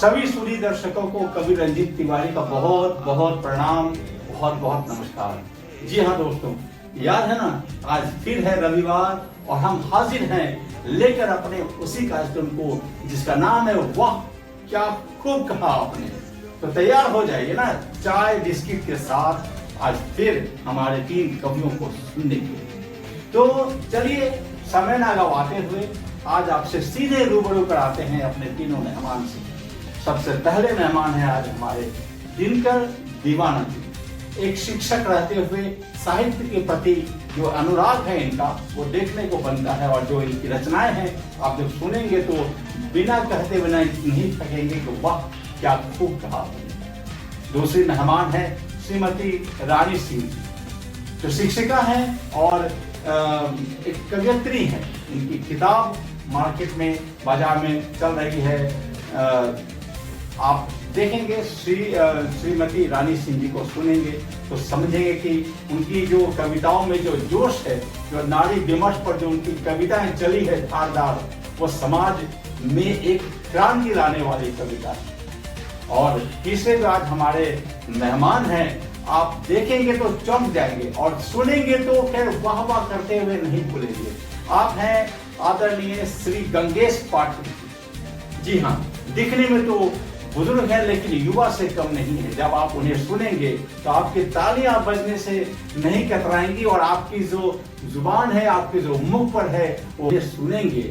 सभी सुधी दर्शकों को कवि रंजीत तिवारी का बहुत बहुत प्रणाम, बहुत बहुत नमस्कार। जी हाँ दोस्तों, याद है ना, आज फिर है रविवार और हम हाजिर हैं लेकर अपने उसी कार्यक्रम को जिसका नाम है वाह क्या खूब कहा आपने। तो तैयार हो जाइए ना चाय बिस्किट के साथ, आज फिर हमारे 3 कवियों को सुनने के लिए। तो चलिए समय ना गवाते हुए आज आपसे सीधे रूबरू कराते हैं अपने तीनों मेहमान से। सबसे पहले मेहमान है आज हमारे दिनकर दीवाना जी। एक शिक्षक रहते हुए साहित्य के प्रति जो अनुराग है इनका वो देखने को बनता है, और जो इनकी रचनाएं हैं आप जब सुनेंगे तो बिना कहते बिना नहीं थकेंगे कि वाह क्या खूब कहा। दूसरी मेहमान है श्रीमती रानी सिंह, जो शिक्षिका हैं और एक कवयित्री है। इनकी किताब मार्केट में बाजार में चल रही है। आप देखेंगे श्रीमती रानी सिंह जी को सुनेंगे तो समझेंगे कि उनकी जो कविताओं में जो जोश है, जो नारी विमर्श पर जो उनकी कविताएं चली है धारदार, वो समाज में एक क्रांति लाने वाली कविता है। और तीसरे जो आज हमारे मेहमान हैं, आप देखेंगे तो चौंक जाएंगे और सुनेंगे तो फिर वाह वाह करते हुए नहीं भूलेंगे। आप हैं आदरणीय श्री गंगेश पाठक। जी हाँ, दिखने में तो बुजुर्ग हैं लेकिन युवा से कम नहीं है। जब आप उन्हें सुनेंगे तो आपकी तालियां बजने से नहीं कतराएंगी, और आपकी जो जुबान है, आपके जो मुख पर है, वो सुनेंगे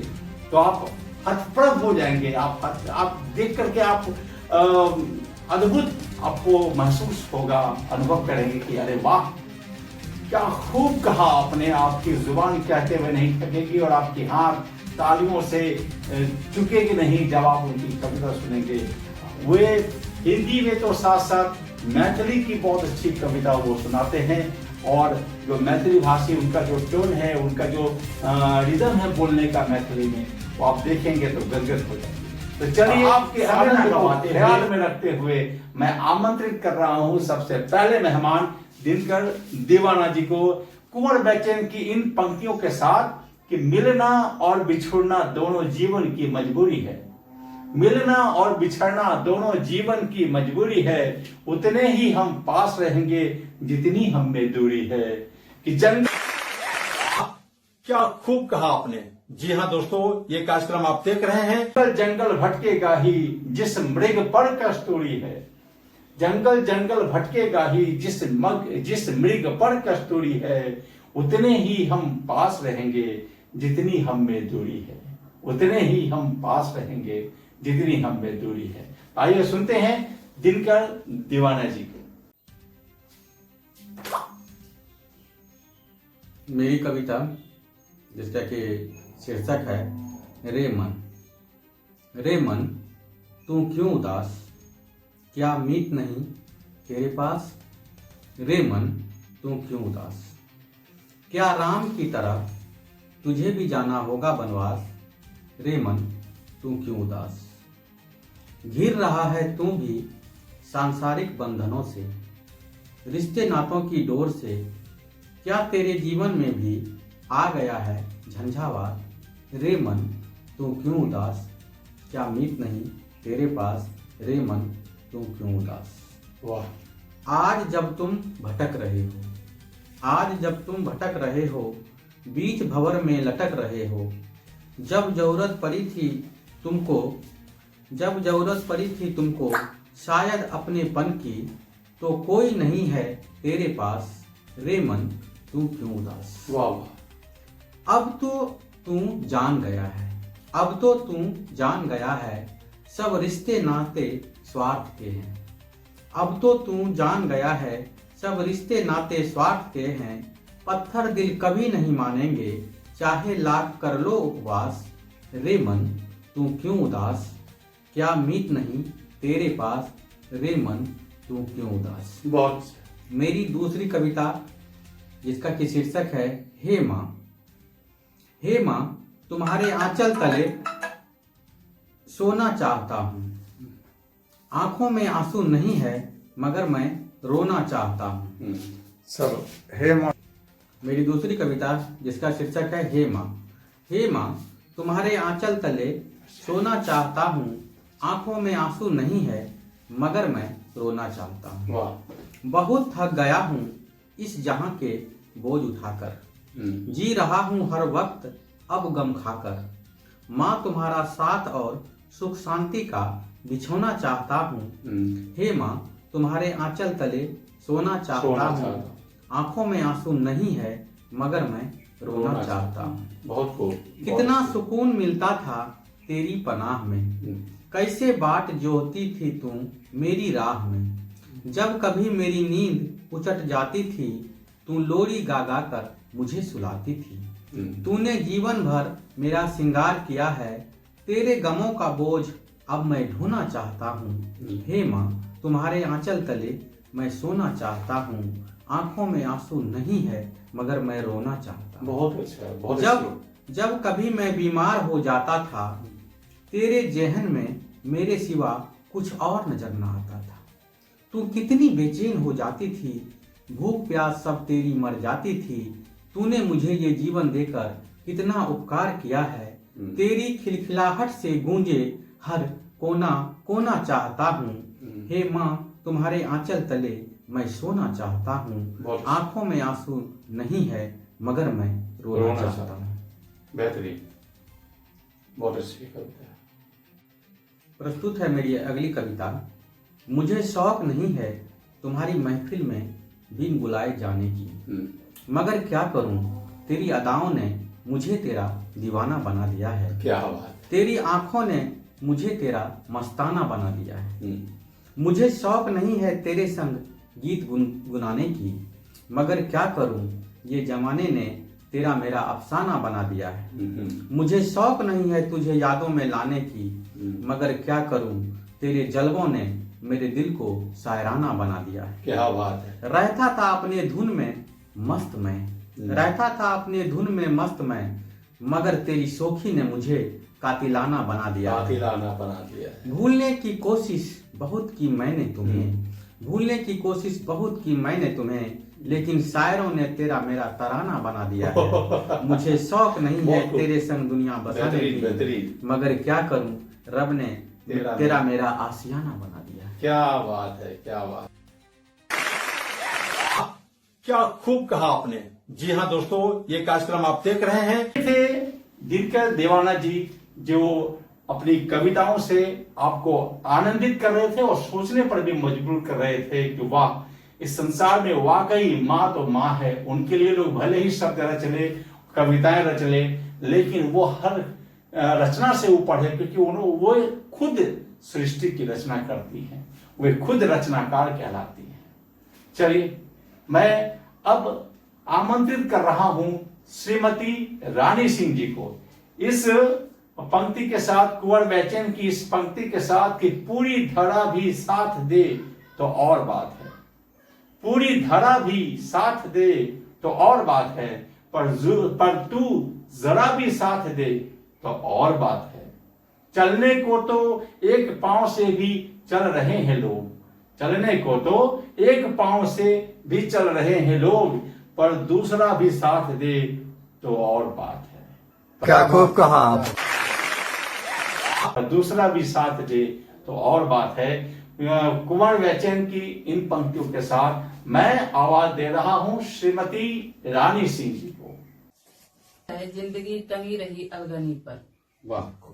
तो आप हतप्रभ हो जाएंगे। आप देख करके आप अद्भुत आपको महसूस होगा, अनुभव करेंगे कि अरे वाह क्या खूब कहा आपने। आपकी जुबान कहते हुए नहीं थकेगी और आपकी हाथ तालियों से चुकेगी नहीं जब आप उनकी कविता सुनेंगे। वे हिंदी में तो साथ साथ मैथिली की बहुत अच्छी कविता वो सुनाते हैं, और जो मैथिली भाषी उनका जो टोन है, उनका जो रिदम है बोलने का मैथिली में, वो आप देखेंगे तो गदगद हो जाएंगे। तो चलिए आपके आनंद को ख्याल में रखते हुए मैं आमंत्रित कर रहा हूं सबसे पहले मेहमान दिनकर दीवाना जी को कुंवर बेचैन की इन पंक्तियों के साथ कि मिलना और बिछुड़ना दोनों जीवन की मजबूरी है। मिलना और बिछड़ना दोनों जीवन की मजबूरी है, उतने ही हम पास रहेंगे जितनी हम में दूरी है। कि क्या खूब कहा आपने। जी हाँ दोस्तों, ये कार्यक्रम आप देख रहे हैं। जंगल भटकेगा ही जिस मृग पर कस्तूरी है, जंगल जंगल भटकेगा ही जिस मृग पर कस्तूरी है, उतने ही हम पास रहेंगे जितनी हम में दूरी है, उतने ही हम पास रहेंगे जितनी हम में दूरी है। आइए सुनते हैं दिनकर दीवाना जी को। मेरी कविता जिसका कि शीर्षक है रे मन। रे मन तू क्यों उदास, क्या मीत नहीं तेरे पास। रे मन तू क्यों उदास, क्या राम की तरह तुझे भी जाना होगा बनवास। रे मन तू क्यों उदास, घिर रहा है तू भी सांसारिक बंधनों से, रिश्ते नातों की डोर से। क्या तेरे जीवन में भी आ गया है झंझावात। रे मन तू क्यों उदास, क्या मीत नहीं तेरे पास। रे मन तू क्यों उदास। वाह। आज जब तुम भटक रहे हो, आज जब तुम भटक रहे हो, बीच भंवर में लटक रहे हो। जब जरूरत पड़ी थी तुमको, जब जरूरत पड़ी थी तुमको शायद अपनेपन की, तो कोई नहीं है तेरे पास। रे मन तू क्यों उदास। वाह। अब तो तू जान गया है, अब तो तू जान गया है, सब रिश्ते नाते स्वार्थ के हैं। अब तो तू जान गया है, सब रिश्ते नाते स्वार्थ के हैं। पत्थर दिल कभी नहीं मानेंगे, चाहे लाख कर लो उपवास। रे मन तू क्यों उदास, क्या मीत नहीं तेरे पास। रे मन तू क्यों उदास। बहुत। मेरी दूसरी कविता जिसका कि शीर्षक है हे माँ। हे माँ तुम्हारे आंचल तले सोना चाहता हूँ, आंखों में आंसू नहीं है मगर मैं रोना चाहता हूँ। सब हे माँ। मेरी दूसरी कविता जिसका शीर्षक है हे माँ। हे माँ तुम्हारे आंचल तले सोना चाहता हूँ, आंखों में आंसू नहीं है मगर मैं रोना चाहता हूँ। वाह। बहुत थक गया हूँ इस जहां के बोझ उठाकर, जी रहा हूँ हर वक्त अब गम खाकर। माँ तुम्हारा साथ और सुख शांति का बिछोना चाहता हूँ। हे माँ तुम्हारे आंचल तले सोना चाहता हूँ। आंखों में आंसू नहीं है मगर मैं रोना चाहता हूँ। बहुत खूब। कितना सुकून मिलता था तेरी पनाह में, कैसे बाट जोहती थी तू मेरी राह में। जब कभी मेरी नींद उचट जाती थी तू लोरी गा गा कर मुझे सुलाती थी। तूने जीवन भर मेरा श्रृंगार किया है, तेरे गमों का बोझ अब मैं ढोना चाहता हूँ। हे माँ तुम्हारे आंचल तले मैं सोना चाहता हूँ। आंखों में आंसू नहीं है मगर मैं रोना चाहता हूँ। बहुत अच्छा, बहुत जब कभी मैं बीमार हो जाता था तेरे जहन में मेरे सिवा कुछ और नजर न आता था। तू कितनी बेचैन हो जाती थी, भूख प्यास सब तेरी मर जाती थी। तूने मुझे ये जीवन देकर कितना उपकार किया है, तेरी खिलखिलाहट से गूंजे हर कोना कोना चाहता हूँ। हे माँ तुम्हारे आंचल तले मैं सोना चाहता हूँ। आंखों में आंसू नहीं है मगर मैं रोना चाहता हूँ। बेहतरीन, बहुत अच्छी कविता है। प्रस्तुत है मेरी अगली कविता। मुझे शौक नहीं है तुम्हारी महफिल में बिन बुलाए जाने की, मगर क्या करूं तेरी अदाओं ने मुझे तेरा दीवाना बना दिया है। क्या बात। तेरी आंखों ने मुझे तेरा मस्ताना बना दिया है। मुझे शौक नहीं है तेरे संग गीत गुनगुनाने की, मगर क्या करूं ये जमाने ने तेरा मेरा अफसाना बना दिया है। मुझे शौक नहीं है तुझे यादों में लाने की, मगर क्या करूं तेरे जलवों ने मेरे दिल को शायराना बना दिया है। क्या बात है। रहता था अपने धुन में मस्त मैं, रहता था अपने धुन में मस्त मैं, मगर तेरी शोखी ने मुझे कातिलाना बना दिया। कातिलाना बना दिया। भूलने की कोशिश बहुत की मैंने तुम्हें, भूलने की कोशिश बहुत की मैंने तुम्हें, लेकिन शायरों ने तेरा मेरा तराना बना दिया है। मुझे शौक नहीं है तेरे संग दुनिया बसाने की, मगर क्या करूं रब ने तेरा मेरा आशियाना बना दिया। क्या बात है, क्या बात। क्या खूब कहा आपने। जी हाँ दोस्तों, ये कार्यक्रम आप देख रहे हैं। थे दिनकर देवाना जी जो अपनी कविताओं से आपको आनंदित कर रहे थे और सोचने पर भी मजबूर कर रहे थे कि वाह, इस संसार में वाकई माँ तो माँ है। उनके लिए लोग भले ही शब्द रच ले, कविताएं रच ले, लेकिन वो हर रचना से ऊपर है, क्योंकि वो खुद सृष्टि की रचना करती हैं, वे खुद रचनाकार कहलाती हैं। चलिए, मैं अब आमंत्रित कर रहा हूं श्रीमती रानी सिंह जी को इस पंक्ति के साथ, कुंवर बेचैन की इस पंक्ति के साथ कि पूरी धरा भी साथ दे तो और बात है, पूरी धरा भी साथ दे तो और बात है, पर तू जरा भी साथ दे तो और बात है। चलने को तो एक पांव से भी चल रहे हैं लोग, चलने को तो एक पांव से भी चल रहे हैं लोग, पर दूसरा भी साथ दे तो और बात है। क्या खूब कहा। दूसरा भी साथ दे तो और बात है। कुंवर बेचैन की इन पंक्तियों के साथ मैं आवाज दे रहा हूं श्रीमती रानी सिंह जी को। जिंदगी टंगी रही अलगनी पर, वाह।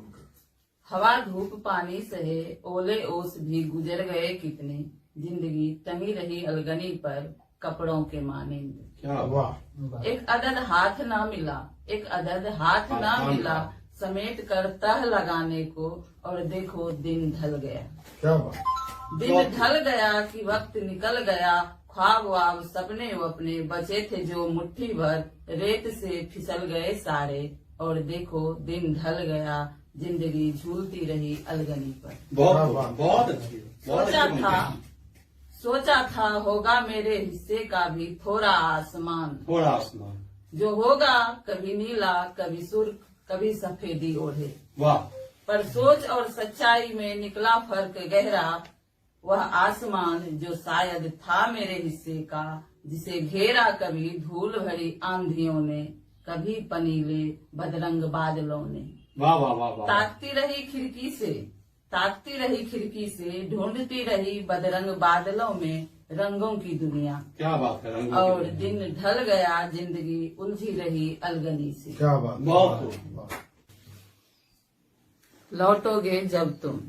हवा धूप पानी सहे ओले ओस भी गुजर गए कितने, जिंदगी टंगी रही अलगनी पर कपड़ों के मानिंद। क्या वाह। एक अदद हाथ ना मिला, एक अदद हाथ ना मिला, समेट कर तह लगाने को, और देखो दिन ढल गया। क्या बात। दिन ढल गया कि वक्त निकल गया, ख्वाब वाब सपने वपने बचे थे जो मुट्ठी भर, रेत से फिसल गए सारे, और देखो दिन ढल गया, जिंदगी झूलती रही अलगनी पर। बहुत अच्छी। सोचा था होगा मेरे हिस्से का भी थोड़ा आसमान, थोड़ा आसमान, जो होगा कभी नीला कभी सुर्ख कभी सफेदी ओढ़े। वाह। पर सोच और सच्चाई में निकला फर्क गहरा, वह आसमान जो शायद था मेरे हिस्से का, जिसे घेरा कभी धूल भरी आंधियों ने, कभी पनीले बदरंग बादलों ने। वाह वाह वाह वाह। ताकती रही खिड़की से ताकती रही खिड़की से, ढूंढती रही बदरंग बादलों में रंगों की दुनिया। क्या बात है रंगों की और दुनिया। दिन ढल गया, जिंदगी उलझी रही अलगनी से। क्या बात बहुत खूब। लौटोगे जब तुम,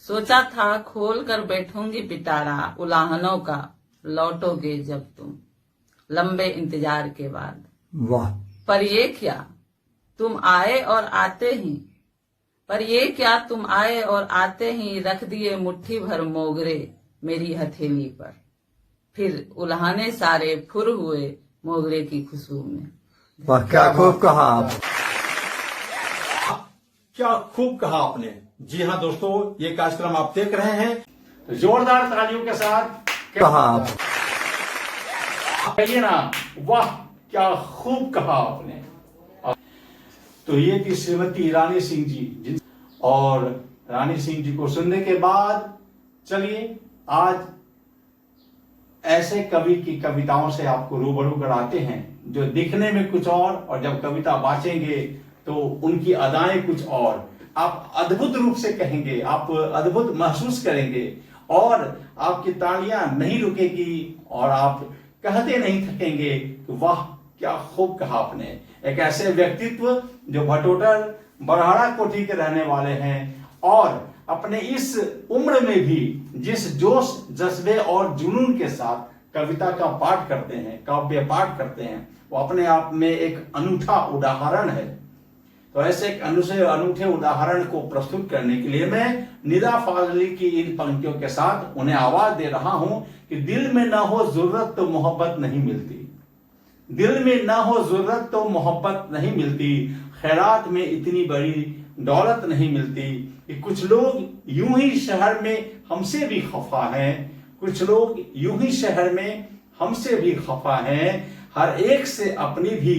सोचा था खोल कर बैठूंगी पिटारा उलाहनों का। लौटोगे जब तुम, लंबे इंतजार के बाद। वाह पर ये क्या तुम आए और आते ही रख दिए मुट्ठी भर मोगरे मेरी हथेली पर। फिर उल्हाने सारे फुर हुए मोगरे की खुशबू में। वाह क्या खूब कहा आप। क्या खूब कहा आपने। जी हाँ दोस्तों, ये कार्यक्रम आप देख रहे हैं, तो जोरदार तालियों के साथ कहा आप। कहिए ना, वाह क्या खूब कहा आपने। तो ये थी श्रीमती रानी सिंह जी। और रानी सिंह जी को सुनने के बाद चलिए आज ऐसे कवि की कविताओं से आपको रूबरू कराते हैं जो दिखने में कुछ और जब कविता वाचेंगे तो उनकी अदाएं कुछ और। आप अद्भुत रूप से कहेंगे, आप अद्भुत महसूस करेंगे और आपकी तालियां नहीं रुकेगी और आप कहते नहीं थकेंगे कि वाह क्या खूब कहा आपने। एक ऐसे व्यक्तित्व जो भटोटर बरहाड़ा कोठी के रहने वाले हैं और अपने इस उम्र में भी जिस जोश जज्बे और जुनून के साथ कविता का पाठ करते हैं, काव्य पाठ करते हैं, वो अपने आप में एक अनूठा उदाहरण है। तो ऐसे एक अनूठे उदाहरण को प्रस्तुत करने के लिए मैं निदा फाजली की इन पंक्तियों के साथ उन्हें आवाज दे रहा हूं कि दिल में ना हो जरूरत तो मोहब्बत नहीं मिलती, दिल में ना हो जरूरत तो मोहब्बत नहीं मिलती, खैरात में इतनी बड़ी दौलत नहीं मिलती कि कुछ लोग यूं ही शहर में हमसे भी खफा हैं, कुछ लोग यूं ही शहर में हमसे भी खफा हैं, हर एक से अपनी भी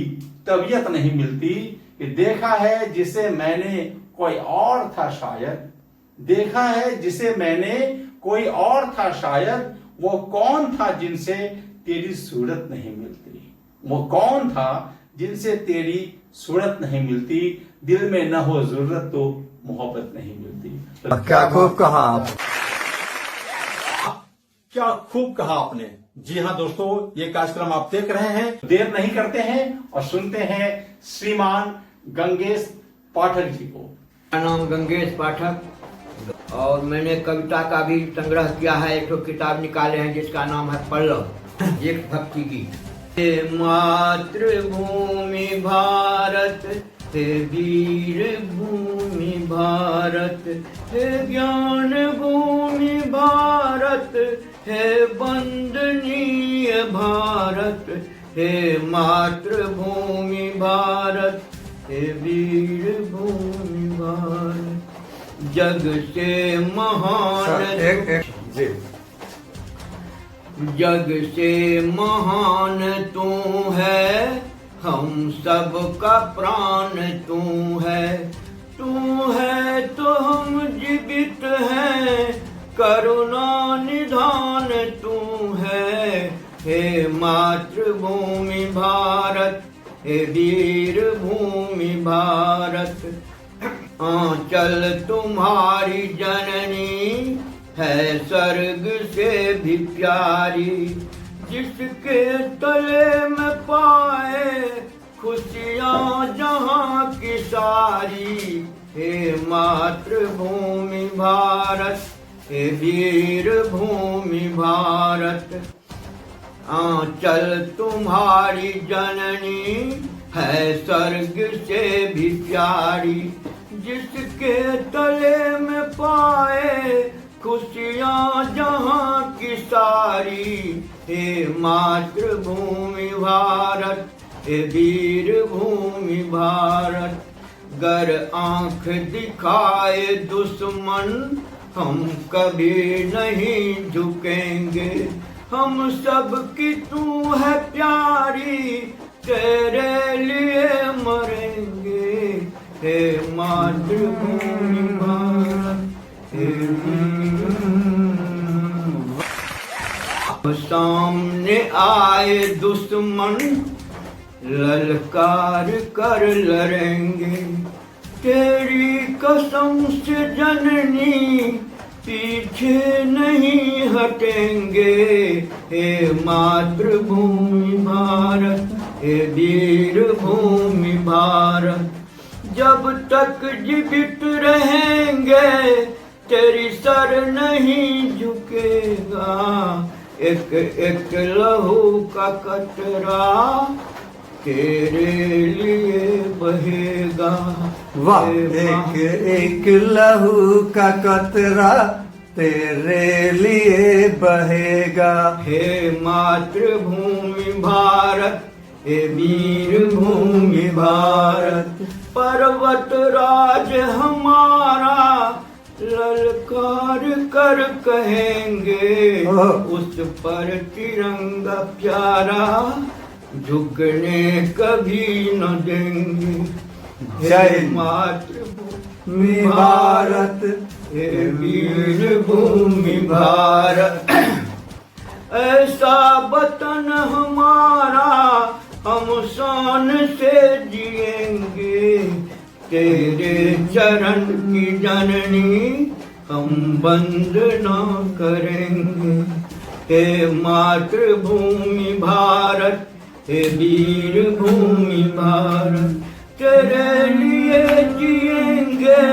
तबीयत नहीं मिलती कि देखा है जिसे मैंने कोई और था शायद, देखा है जिसे मैंने कोई और था शायद, वो कौन था जिनसे तेरी सूरत नहीं मिलती, वो कौन था जिनसे तेरी सूरत नहीं मिलती, दिल में न हो जरूरत तो मोहब्बत नहीं मिलती। वाह क्या खूब कहा आप। क्या खूब कहा आपने। जी हाँ दोस्तों, ये कार्यक्रम आप देख रहे हैं, देर नहीं करते हैं और सुनते हैं श्रीमान गंगेश पाठक जी को। मेरा नाम गंगेश पाठक और मैंने कविता का भी संग्रह किया है। एक तो किताब निकाले हैं जिसका नाम है पल्लव, एक भक्ति गीत। हे मातृभूमि भारत, हे वीर भूमि भारत, हे ज्ञान भूमि भारत, हे वंदनीय भारत, हे मातृभूमि भारत, हे वीर भूमि भारत। जग से महान जग से महान तू है, हम सब का प्राण तू है तो हम जीवित हैं, करुणा निधान तू है। हे मातृभूमि भारत, हे वीर भूमि भारत। आंचल तुम्हारी जननी है स्वर्ग से भी प्यारी, जिसके तले में पाए खुशियाँ जहाँ की सारी। हे मातृभूमि भारत, हे वीर भूमि भारत। आंचल तुम्हारी जननी है स्वर्ग से भी प्यारी, जिसके तले में पाए खुशियाँ जहाँ की सारी। हे मातृभूमि भारत, हे वीर भूमि भारत। गर आँख दिखाए दुश्मन हम कभी नहीं झुकेंगे, हम सब की तू है प्यारी, तेरे लिए मरेंगे। हे मातृभूमि भारत, सामने आए दुश्मन ललकार कर लड़ेंगे, तेरी कसम से जननी पीछे नहीं हटेंगे। हे मातृभूमि भारत, हे वीर भूमि भारत, जब तक जीवित रहेंगे तेरी सर नहीं झुकेगा। एक एक लहू का कतरा तेरे लिए बहेगा। वाह, एक एक लहू का कतरा तेरे लिए बहेगा। हे मातृभूमि भारत, हे वीर भूमि भारत, पर्वत राज हमारा ललकार कर कहेंगे। उस पर तिरंगा प्यारा झुकने कभी न देंगे। जय मातृभूमि भारत, हे वीर भूमि भारत, ऐसा वतन हमारा हम शान से जिएंगे। तेरे चरण की जननी हम वंदना करेंगे। हे मातृभूमि भारत, हे वीर भूमि भारत, तेरे लिए जिएंगे,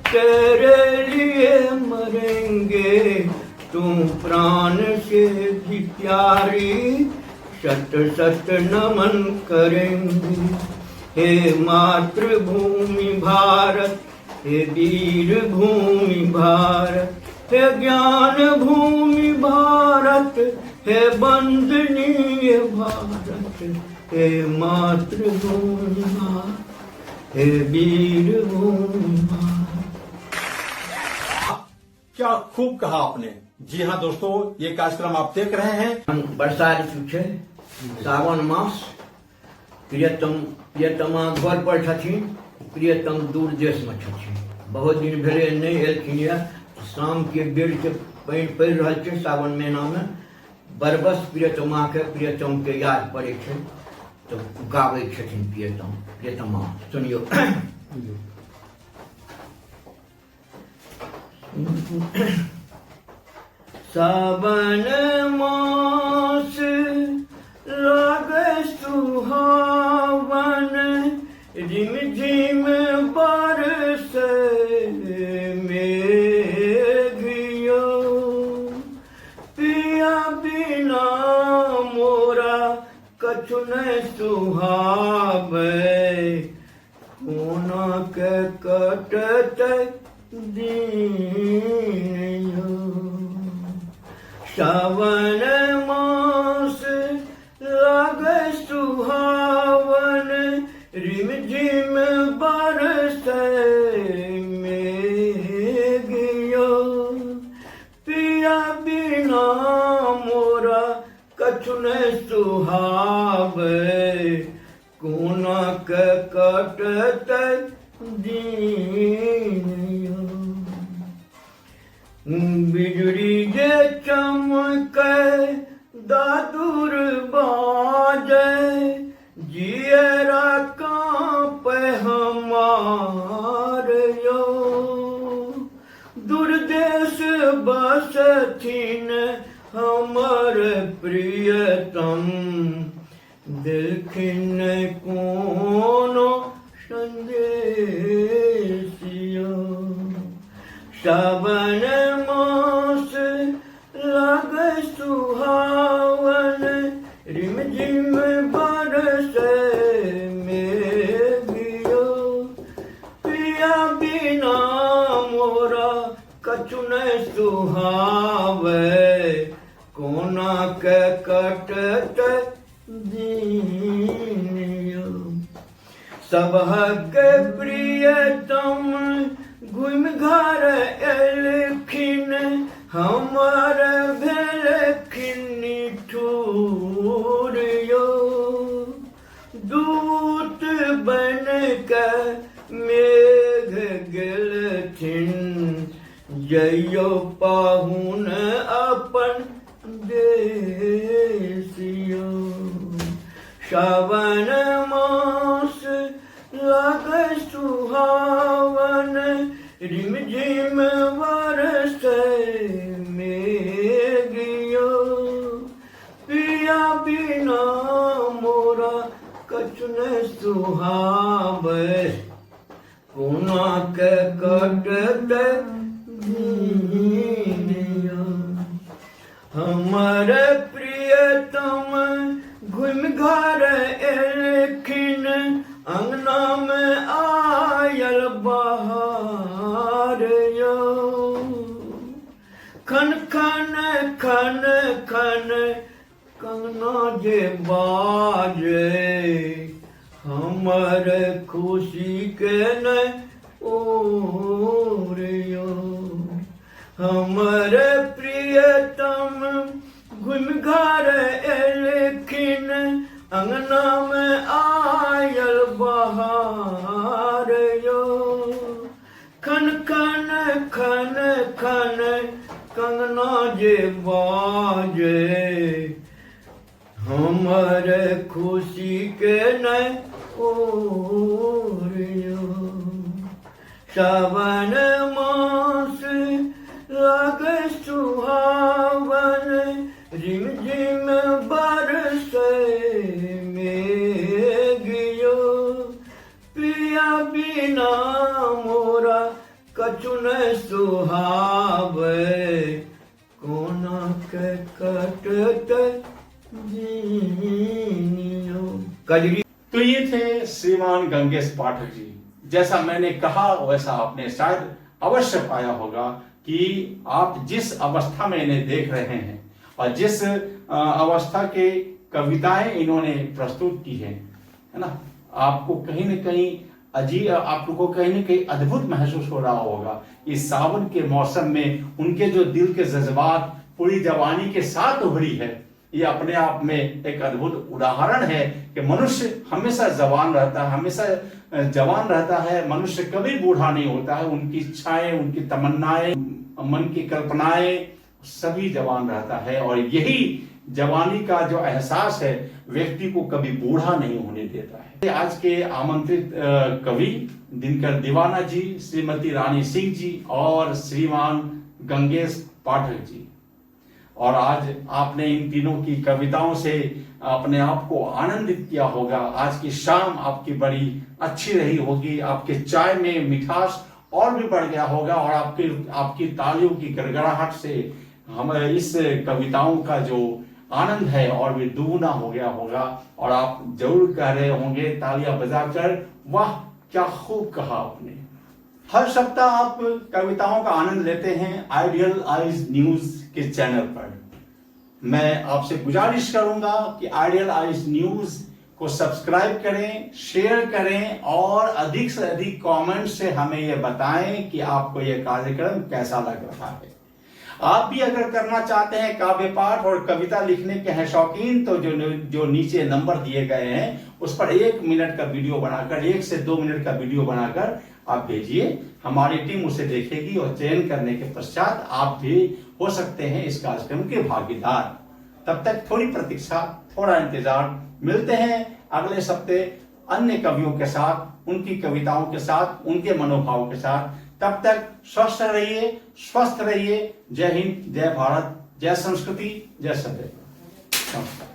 तेरे लिए मरेंगे। तुम प्राण से भी प्यारी शत शत नमन करेंगे। हे मातृभूमि भारत, हे वीर भूमि भारत, हे ज्ञान भूमि भारत, हे वंदनीय भारत, हे मातृभूमि भारत, हे वीर भूमि भारत। क्या खूब कहा आपने। जी हाँ दोस्तों, ये कार्यक्रम आप देख रहे हैं। वर्षा ऋतु छै, सावन मास, प्रियतमा घर पर छथिन, प्रियतम दूर देश में छथिन। बहुत दिन भेले नहीं एलखिन यऽ। शाम के बेर के पानि पड़ि रहल छै सावन महीना में। बरबस प्रियतमा के प्रियतम के याद पड़े छै तो गाबै छथिन प्रियतमा। सुनियो। सावन मास लागे सुहावन, रिम झिम बरसे मेघियो। पिया बिना मोरा कछु न सुहावे, कोना के कटत दीनियो। सावन मास लागे सुहावन, रिम झिम बरसे मेघियो। पिया बिना मोरा कछु न सुहावे, कोना के कटत दीनियो। बिजुली जे चमके दादुर बाजे, जियरा कांपे हमार यो। दुर्देश बसथिन हमर प्रियतम, देखिन कोनो संदेशियो। सावन मास लागे सुहावन, रिम झिम बरसे मेघियो। पिया बिना मोरा कछु न सुहावे, कोना के कटत दीनियो। सबहक प्रियतम घुमि घर एलखिन, हमर भेलखिन निठुर यो। दूत बन के मेघ गेलखिन, जइयो पाहुन अपन देशियो। सावन मास लागे सुहावन, रिम झिम बरसे मेघियो पिया बिना मोरा कछु न सुहावे कोना के कटते दीनिया हमर प्रियतम घुम घर एलखिन अंगना में आयल बहार यो खन खन खन खन कंगना जे बाजे हमर खुशी के न ओरियो हमर प्रियतम घुम घर एलखिन अंगना में आयल बहार यो खन खन खन खन कंगना जे बाजे हमर खुशी के न ओरियो सावन मास लागे सुहावन रिम झिम बरसे मेघियो पिया बिना मोरा कछु न सुहावे कोना के कटते दीनियो कजरी। तो ये थे श्रीमान गंगेश पाठक जी। जैसा मैंने कहा वैसा आपने शायद अवश्य पाया होगा कि आप जिस अवस्था में इन्हें देख रहे हैं और जिस अवस्था के कविताएं इन्होंने प्रस्तुत की है ना, आपको कहीं न कहीं अजीब, आप लोगों को कहीं न कहीं अद्भुत महसूस हो रहा होगा। इस सावन के मौसम में उनके जो दिल के जज्बात पूरी जवानी के साथ उभरी है, ये अपने आप में एक अद्भुत उदाहरण है कि मनुष्य हमेशा जवान रहता है, हमेशा जवान रहता है। मनुष्य कभी बूढ़ा नहीं होता है। उनकी इच्छाएं, उनकी तमन्नाएं, मन की कल्पनाएं सभी जवान रहता है और यही जवानी का जो एहसास है व्यक्ति को कभी बूढ़ा नहीं होने देता है। आज के आमंत्रित कवि दिनकर दीवाना जी, श्रीमती रानी सिंह जी और श्रीमान गंगेश पाठक जी। और आज आपने इन तीनों की कविताओं से अपने आप को आनंदित किया होगा। आज की शाम आपकी बड़ी अच्छी रही होगी, आपके चाय में मिठास और भी बढ़ गया होगा और आपकी तालियों की गड़गड़ाहट से हम इस कविताओं का जो आनंद है और भी दुगुना हो गया होगा। और आप जरूर कह रहे होंगे तालियां बजाकर, वाह क्या खूब कहा आपने। हर सप्ताह आप कविताओं का आनंद लेते हैं आइडियल आइज न्यूज के चैनल पर। मैं आपसे गुजारिश करूंगा कि आइडियल आइज न्यूज को सब्सक्राइब करें, शेयर करें और अधिक से अधिक कमेंट से हमें यह बताएं कि आपको यह कार्यक्रम कैसा लग रहा है। आप भी अगर करना चाहते हैं काव्य पाठ और कविता लिखने के हैं शौकीन, तो जो नीचे नंबर दिए गए हैं उस पर 1 मिनट का वीडियो बनाकर, 1 से 2 मिनट का वीडियो बनाकर आप भेजिए। हमारी टीम उसे देखेगी और चयन करने के पश्चात आप भी हो सकते हैं इस कार्यक्रम के भागीदार। तब तक थोड़ी प्रतीक्षा, थोड़ा इंतजार। मिलते हैं अगले सप्ते अन्य कवियों के साथ, उनकी कविताओं के साथ, उनके मनोभाव के साथ। तब तक स्वस्थ रहिए, स्वस्थ रहिए। जय हिंद, जय भारत, जय संस्कृति, जय सदैव। नमस्कार।